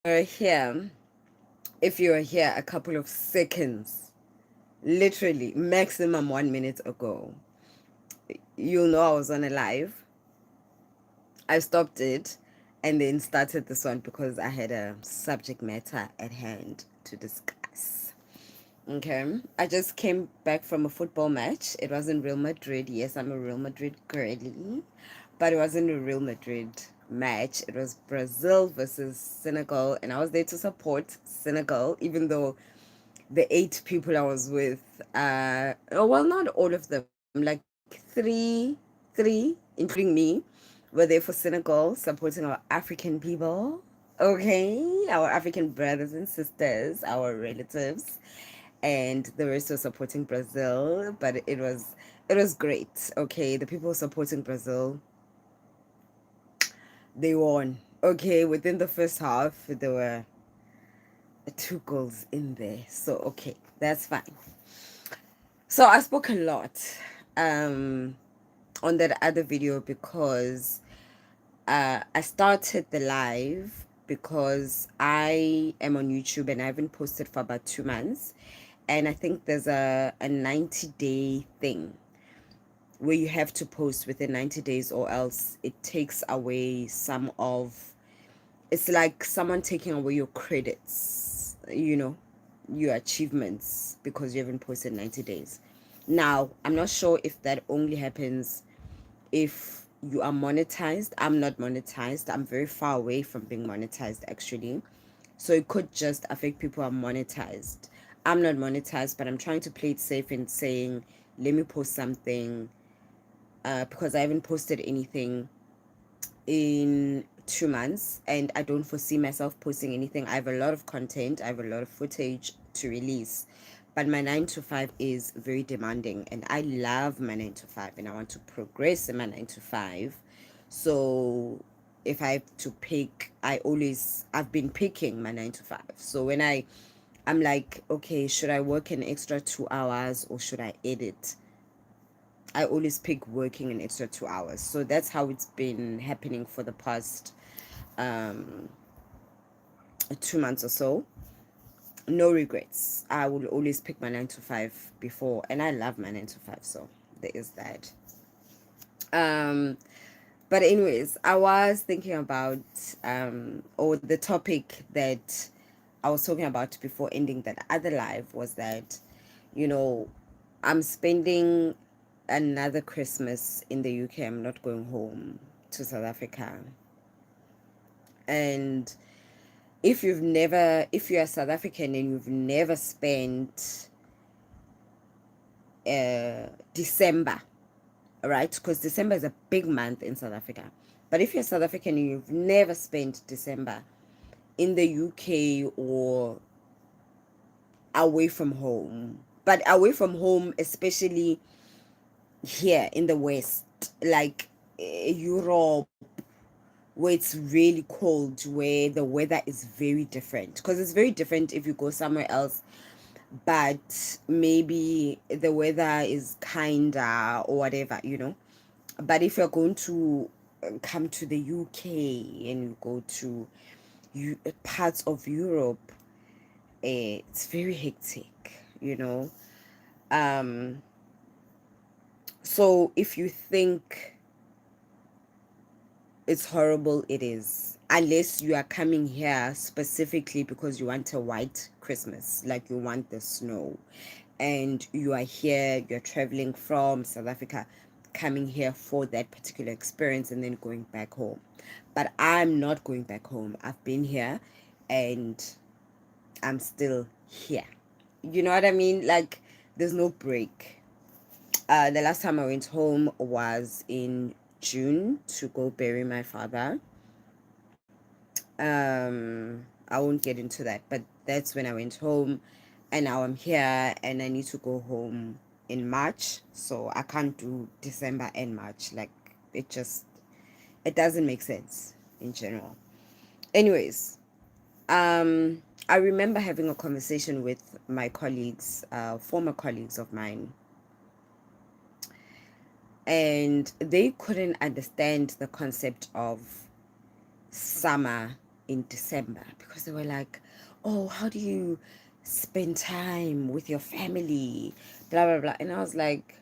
Here, if you're here a couple of seconds, literally maximum 1 minute ago, you'll know I was on a live. I stopped it and then started this one because I had a subject matter at hand to discuss. Okay, I just came back from a football match. It wasn't Real Madrid. Yes, I'm a Real Madrid girly, but it wasn't a Real Madrid match. It was Brazil versus Senegal, and I was there to support Senegal, even though the 8 people I was with, oh, well, not all of them, like three, including me, were there for Senegal, supporting our African people. Okay, our African brothers and sisters, our relatives, and the rest were supporting Brazil. But it was great. Okay, the people supporting Brazil, they won. Okay, within the first half, there were 2 goals in there. So okay, that's fine. So I spoke a lot um, on that other video because I started the live because I am on YouTube and I haven't posted for about 2 months. And I think there's a 90-day thing where you have to post within 90 days or else it takes away some of, it's like someone taking away your credits, your achievements because you haven't posted 90 days. Now, I'm not sure if that only happens if you are monetized. I'm not monetized. I'm very far away from being monetized, actually. So it could just affect people who are monetized. I'm not monetized, but I'm trying to play it safe and saying, let me post something because I haven't posted anything in 2 months and I don't foresee myself posting anything. I have a lot of content, I have a lot of footage to release, but my 9 to 5 is very demanding and I love my 9 to 5 and I want to progress in my 9 to 5. So if I have to pick, I've been picking my 9 to 5. So when I'm like, okay, should I work an extra 2 hours or should I edit? I always pick working an extra 2 hours. So that's how it's been happening for the past um, 2 months or so. No regrets. I will always pick my 9 to 5 before, and I love my 9 to 5. So there is that. Um, but anyways, I was thinking about or the topic that I was talking about before ending that other live was that, you know, I'm spending another Christmas in the UK. I'm not going home to South Africa. And if you're South African and you've never spent December, right? Because December is a big month in South Africa. But if you're South African and you've never spent December in the UK or away from home, but away from home, especially here in the West, like Europe, where it's really cold, where the weather is very different. Because it's very different if you go somewhere else, but maybe the weather is kinder or whatever. But if you're going to come to the UK and you go to parts of Europe, it's very hectic. Um, so if you think it's horrible, it is. Unless you are coming here specifically because you want a white Christmas, like you want the snow, and you are here, you're traveling from South Africa, coming here for that particular experience and then going back home. But I'm not going back home. I've been here and I'm still here. You know what I mean? Like, there's no break. The last time I went home was in June to go bury my father. I won't get into that, but that's when I went home, and now I'm here, and I need to go home in March, so I can't do December and March. Like, it doesn't make sense in general. Anyways, I remember having a conversation with my colleagues, former colleagues of mine, and they couldn't understand the concept of summer in December because they were like, oh, how do you spend time with your family? Blah, blah, blah. And I was like,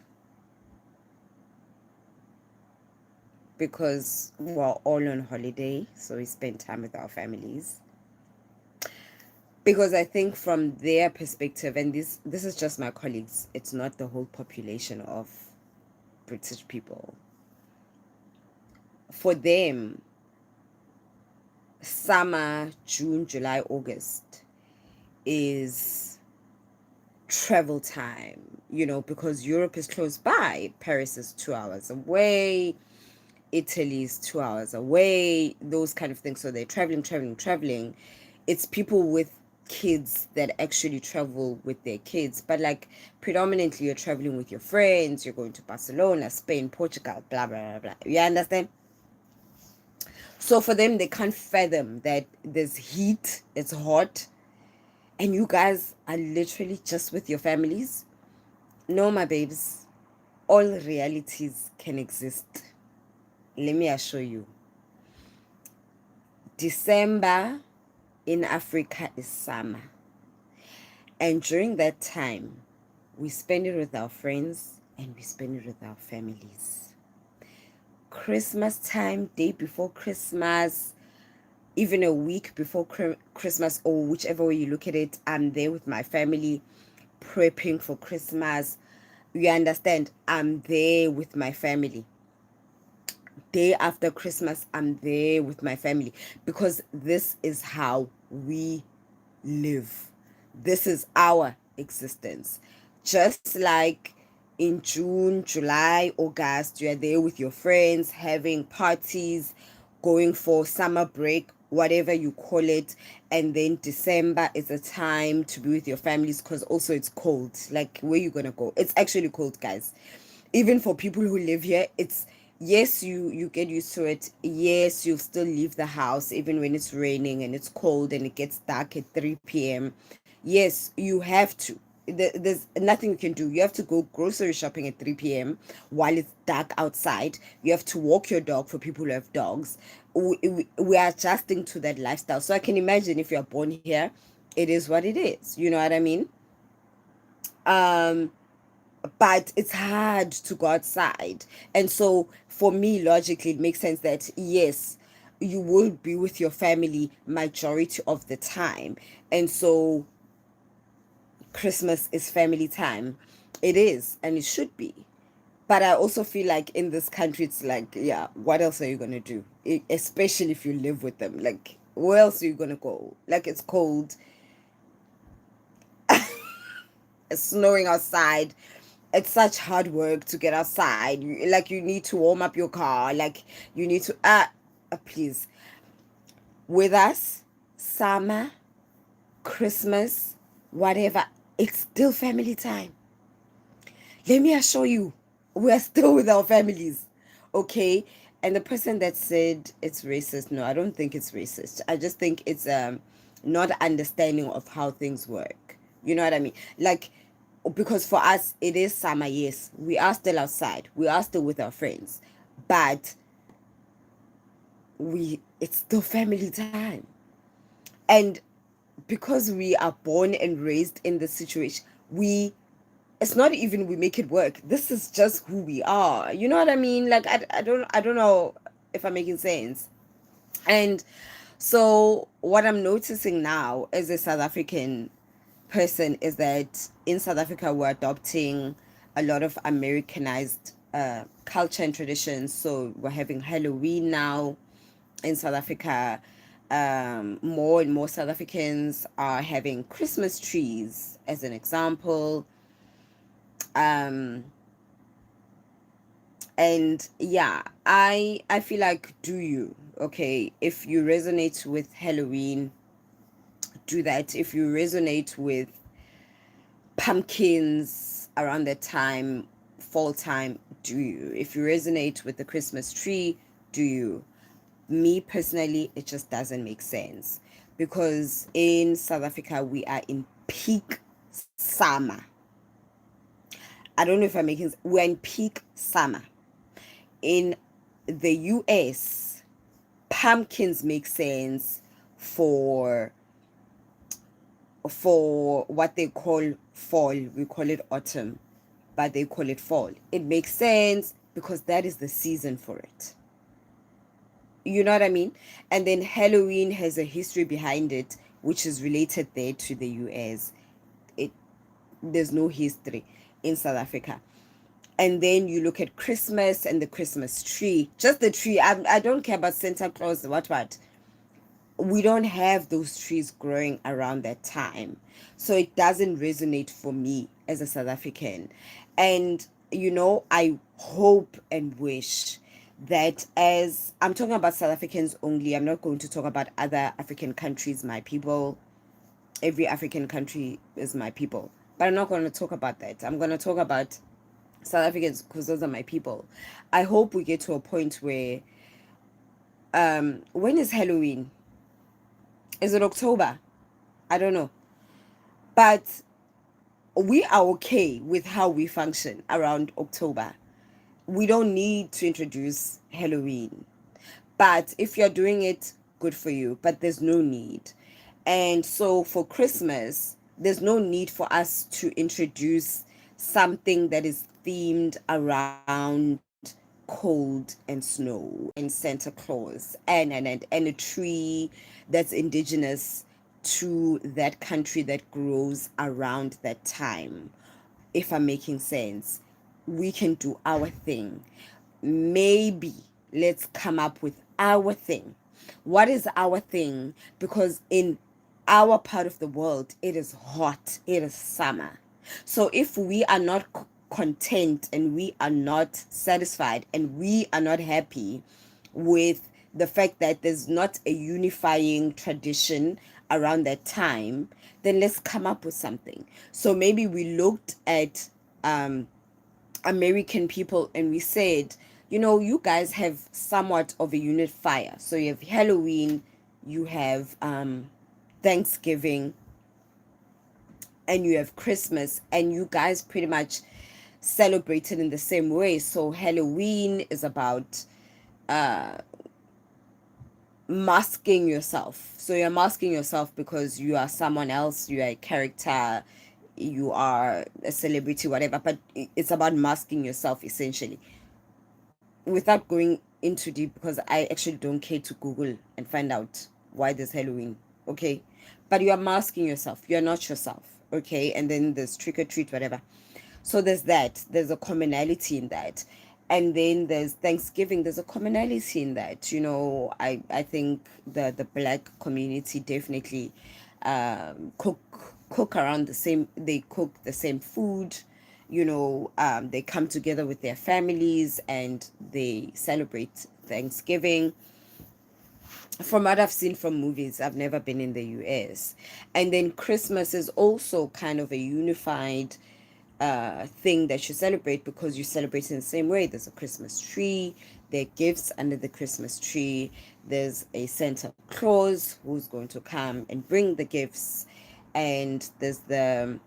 because we're all on holiday, so we spend time with our families. Because I think from their perspective, and this is just my colleagues, it's not the whole population of British people. For them, summer, June, July, August is travel time, you know, because Europe is close by. Paris is 2 hours away, Italy is 2 hours away, those kind of things. So they're traveling. It's people with kids that actually travel with their kids, but like predominantly you're traveling with your friends, you're going to Barcelona, Spain, Portugal, blah, blah, blah, blah. You understand? So for them, they can't fathom that there's heat, it's hot, and you guys are literally just with your families. No, my babes, all realities can exist. Let me assure you. December in Africa is summer. And during that time, we spend it with our friends and we spend it with our families. Christmas time, day before Christmas, even a week before Christmas, or whichever way you look at it, I'm there with my family prepping for Christmas. You understand? I'm there with my family. Day after Christmas, I'm there with my family because this is how we live. This is our existence. Just like in June, July, August, you're there with your friends, having parties, going for summer break, whatever you call it. And then December is a time to be with your families because also it's cold. Like, where you gonna go? It's actually cold, guys. Even for people who live here, it's, yes, you get used to it. Yes, you'll still leave the house even when it's raining and it's cold and it gets dark at 3 p.m. Yes, you have to. There's nothing you can do. You have to go grocery shopping at 3 p.m. while it's dark outside. You have to walk your dog for people who have dogs. We are adjusting to that lifestyle. So I can imagine if you're born here, it is what it is. You know what I mean? But it's hard to go outside. And so for me, logically, it makes sense that yes, you will be with your family majority of the time. And so Christmas is family time. It is, and it should be. But I also feel like in this country, it's like, yeah, what else are you going to do? Especially if you live with them. Like, where else are you going to go? Like, it's cold, it's snowing outside. It's such hard work to get outside. Like, you need to warm up your car. Like, you need to, please. With us, summer, Christmas, whatever, it's still family time. Let me assure you, we're still with our families, okay? And the person that said it's racist, no, I don't think it's racist. I just think it's not understanding of how things work. You know what I mean? Like, because for us, it is summer, yes. We are still outside. We are still with our friends. But it's still family time. And because we are born and raised in this situation, it's not even we make it work. This is just who we are. You know what I mean? Like, I don't know if I'm making sense. And so what I'm noticing now as a South African person is that in South Africa we're adopting a lot of Americanized culture and traditions. So we're having Halloween now in South Africa. More and more South Africans are having Christmas trees, as an example. And yeah, I feel like, do you, okay, if you resonate with Halloween, do that. If you resonate with pumpkins around that time, fall time, do you? If you resonate with the Christmas tree, do you? Me personally, it just doesn't make sense because in South Africa we are in peak summer. I don't know if I'm making, we're in peak summer. In the US, pumpkins make sense, for what they call fall. We call it autumn, but they call it fall. It makes sense because that is the season for it. You know what I mean? And then Halloween has a history behind it, which is related there to the US. It There's no history in South Africa. And then you look at Christmas and the Christmas tree, just the tree. I don't care about Santa Claus, what. We don't have those trees growing around that time. So it doesn't resonate for me as a South African. And, I hope and wish that, as I'm talking about South Africans only, I'm not going to talk about other African countries, my people. Every African country is my people. But I'm not going to talk about that. I'm going to talk about South Africans because those are my people. I hope we get to a point where, when is Halloween? Is it October? I don't know. But we are okay with how we function around October. We don't need to introduce Halloween. But if you're doing it, good for you. But there's no need. And so for Christmas, there's no need for us to introduce something that is themed around cold and snow and Santa Claus and a tree that's indigenous to that country that grows around that time. If I'm making sense, we can do our thing. Maybe let's come up with our thing. What is our thing? Because in our part of the world, it is hot, it is summer. So if we are not content and we are not satisfied and we are not happy with the fact that there's not a unifying tradition around that time, then let's come up with something. So maybe we looked at American people and we said, you guys have somewhat of a unifier. So you have Halloween, you have Thanksgiving, and you have Christmas, and you guys pretty much celebrate it in the same way. So Halloween is about masking yourself. So you're masking yourself because you are someone else, you are a character, you are a celebrity, whatever, but it's about masking yourself essentially. Without going into deep, because I actually don't care to Google and find out why there's Halloween, okay? But you are masking yourself. You're not yourself, okay? And then there's trick or treat, whatever. So there's that. There's a commonality in that. And then there's Thanksgiving. There's a commonality in that. I think the Black community definitely cook around the same. They cook the same food. They come together with their families and they celebrate Thanksgiving. From what I've seen from movies, I've never been in the US. And then Christmas is also kind of a unified thing that you celebrate because you celebrate in the same way. There's a Christmas tree, there are gifts under the Christmas tree, there's a Santa Claus who's going to come and bring the gifts, and there's the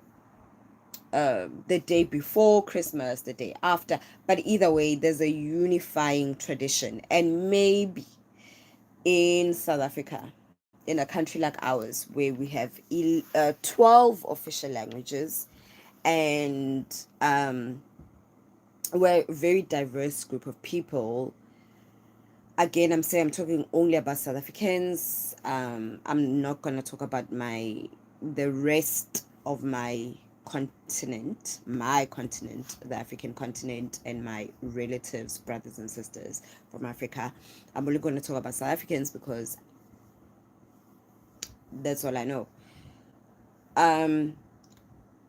day before Christmas, the day after. But either way, there's a unifying tradition. And maybe in South Africa, in a country like ours, where we have 12 official languages, and we're a very diverse group of people. Again, I'm talking only about South Africans. I'm not going to talk about the rest of my continent, the African continent, and my relatives, brothers and sisters from Africa. I'm only going to talk about South Africans because that's all I know.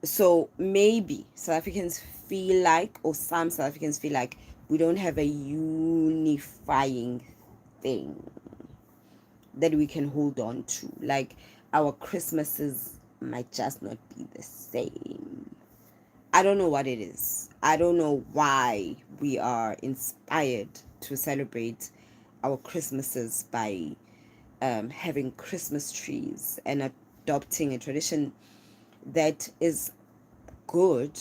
So maybe South Africans feel like, or some South Africans feel like, we don't have a unifying thing that we can hold on to. Like, our Christmases might just not be the same. I don't know what it is. I don't know why we are inspired to celebrate our Christmases by having Christmas trees and adopting a tradition that is good.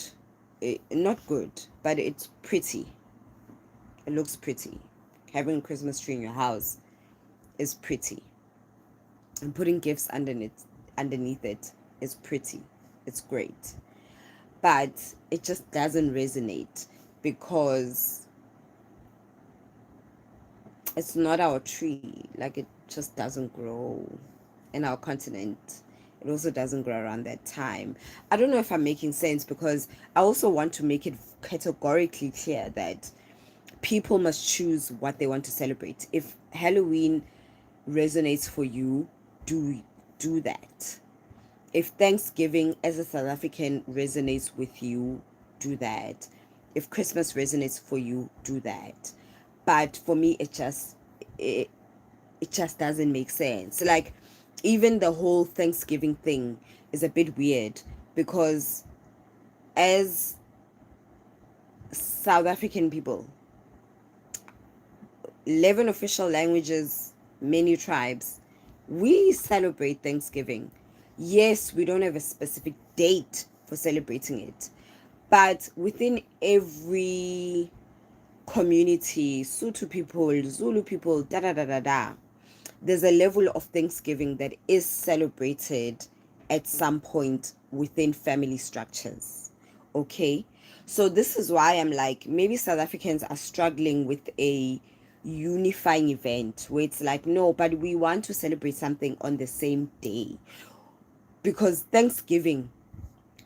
Not good, but it's pretty. It looks pretty. Having a Christmas tree in your house is pretty. and putting gifts underneath it is pretty. It's great. But it just doesn't resonate because it's not our tree. Like, it just doesn't grow in our continent. It also doesn't grow around that time. I don't know if I'm making sense, because I also want to make it categorically clear that people must choose what they want to celebrate. If Halloween resonates for you, do that. If Thanksgiving as a South African resonates with you, do that. If Christmas resonates for you, do that. But for me, it, it just doesn't make sense. Like, even the whole Thanksgiving thing is a bit weird, because as South African people, 11 official languages, many tribes, we celebrate Thanksgiving. Yes, we don't have a specific date for celebrating it, but within every community, Sotho people, Zulu people, da da da da da, there's a level of Thanksgiving that is celebrated at some point within family structures. Okay. So this is why I'm like, maybe South Africans are struggling with a unifying event where it's like, no, but we want to celebrate something on the same day. Because Thanksgiving,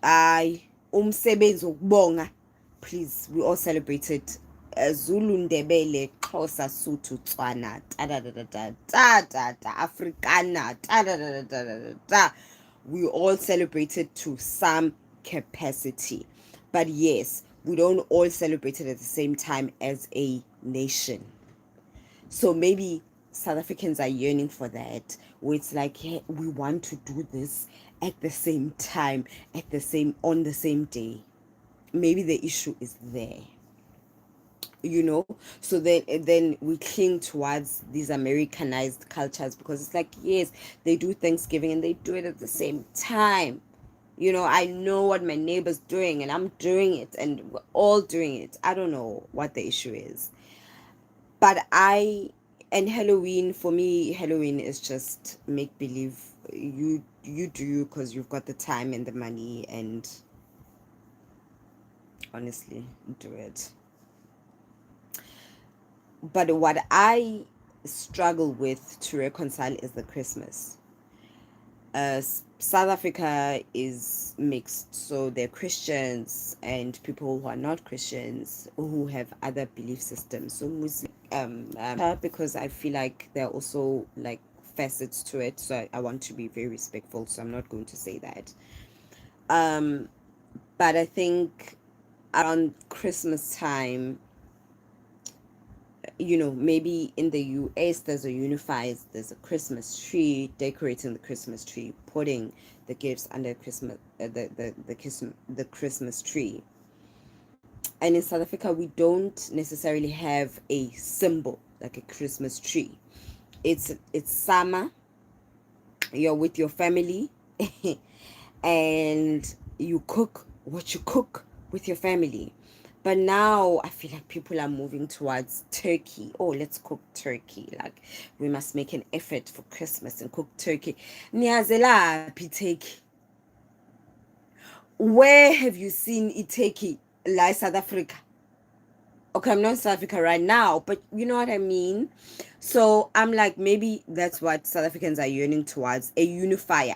I umsebenzi wokubonga, please, we all celebrated Zulu, Ndebele, Xhosa, Sotho, Tswana, da da da da da da da da, Afrikaner, da da da da da da da. We all celebrated to some capacity, but yes, we don't all celebrate it at the same time as a nation. So maybe South Africans are yearning for that, where it's like, hey, we want to do this at the same time, on the same day. Maybe the issue is there, so then we cling towards these Americanized cultures, because it's like, yes, they do Thanksgiving and they do it at the same time. I know what my neighbor's doing and I'm doing it and we're all doing it. I don't know what the issue is. But Halloween, for me, Halloween is just make believe. You do you, because you've got the time and the money, and honestly, do it. But what I struggle with to reconcile is the Christmas. South Africa is mixed, so there are Christians and people who are not Christians who have other belief systems. So Muslim, because I feel like there are also like facets to it, so I want to be very respectful, so I'm not going to say that. But I think around Christmas time, maybe in the US there's a Christmas tree, decorating the Christmas tree, putting the gifts under Christmas, the Christmas tree. And in South Africa, we don't necessarily have a symbol like a Christmas tree. It's summer, you're with your family, and you cook what you cook with your family. But now I feel like people are moving towards turkey. Oh, let's cook turkey. Like, we must make an effort for Christmas and cook turkey. Niyazela piteki. Where have you seen iteki like South Africa? Okay, I'm not in South Africa right now, but you know what I mean? So I'm like, maybe that's what South Africans are yearning towards, a unifier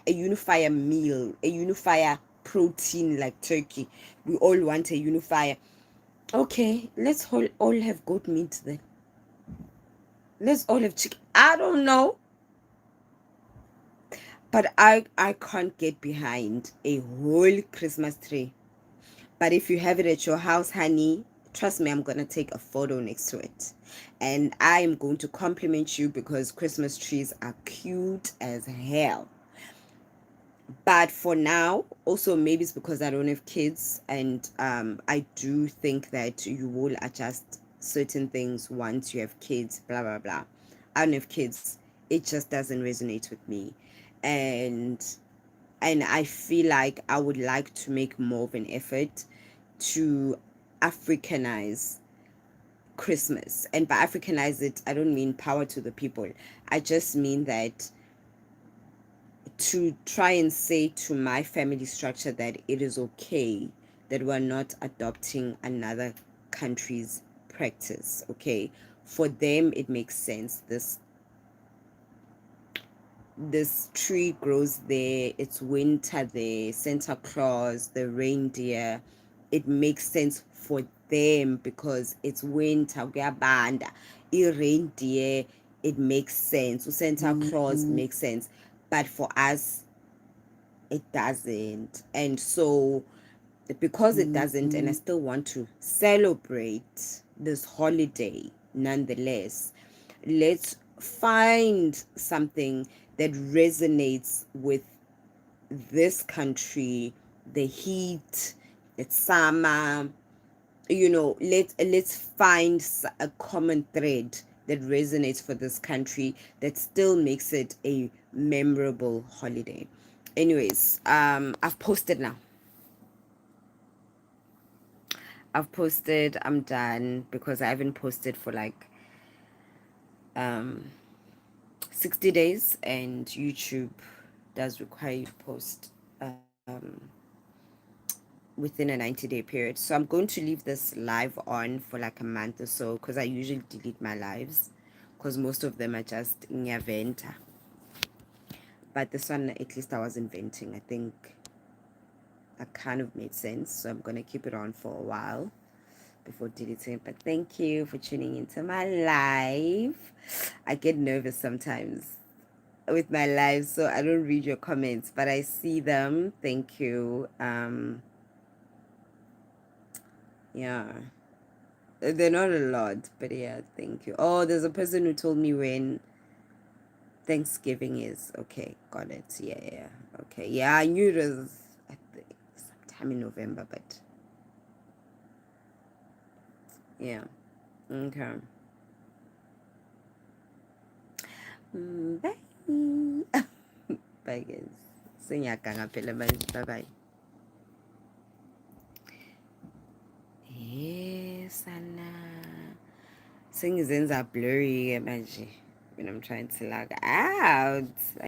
meal, a unifier protein like turkey. We all want a unifier. Okay, let's all have goat meat then. Let's all have chicken. I don't know. But I can't get behind a whole Christmas tree. But if you have it at your house, honey, trust me, I'm going to take a photo next to it. And I am going to compliment you, because Christmas trees are cute as hell. But for now, also maybe it's because I don't have kids, and I do think that you will adjust certain things once you have kids, blah blah blah. I don't have kids, it just doesn't resonate with me, and I feel like I would like to make more of an effort to Africanize Christmas. And by Africanize it, I don't mean power to the people. I just mean that to try and say to my family structure that it is okay that we're not adopting another country's practice. Okay, for them it makes sense. This tree grows there, it's winter there, Santa Claus, the reindeer, it makes sense for them because it's winter, kuyabanda, reindeer, it makes sense, Santa Claus makes sense, but for us it doesn't. And so because it doesn't, and I still want to celebrate this holiday nonetheless, let's find something that resonates with this country, the heat, it's summer, let's find a common thread that resonates for this country that still makes it a memorable holiday. Anyways, I've posted now. I've posted, I'm done, because I haven't posted for like 60 days, and YouTube does require you to post within a 90-day period. So I'm going to leave this live on for like a month or so, because I usually delete my lives because most of them are just venta. But this one, at least I was inventing. I think that kind of made sense. So I'm going to keep it on for a while before deleting it. But thank you for tuning into my live. I get nervous sometimes with my live, so I don't read your comments, but I see them. Thank you. Yeah, they're not a lot, but yeah, thank you. Oh, there's a person who told me when Thanksgiving is. Okay, got it. Yeah. Okay, yeah, I knew it was, I think, sometime in November, but yeah. Okay. Bye. Bye, guys. Senyaka ngaphela manje. Bye bye. Yes, Anna. Sengizenza blurry manje when I'm trying to log out.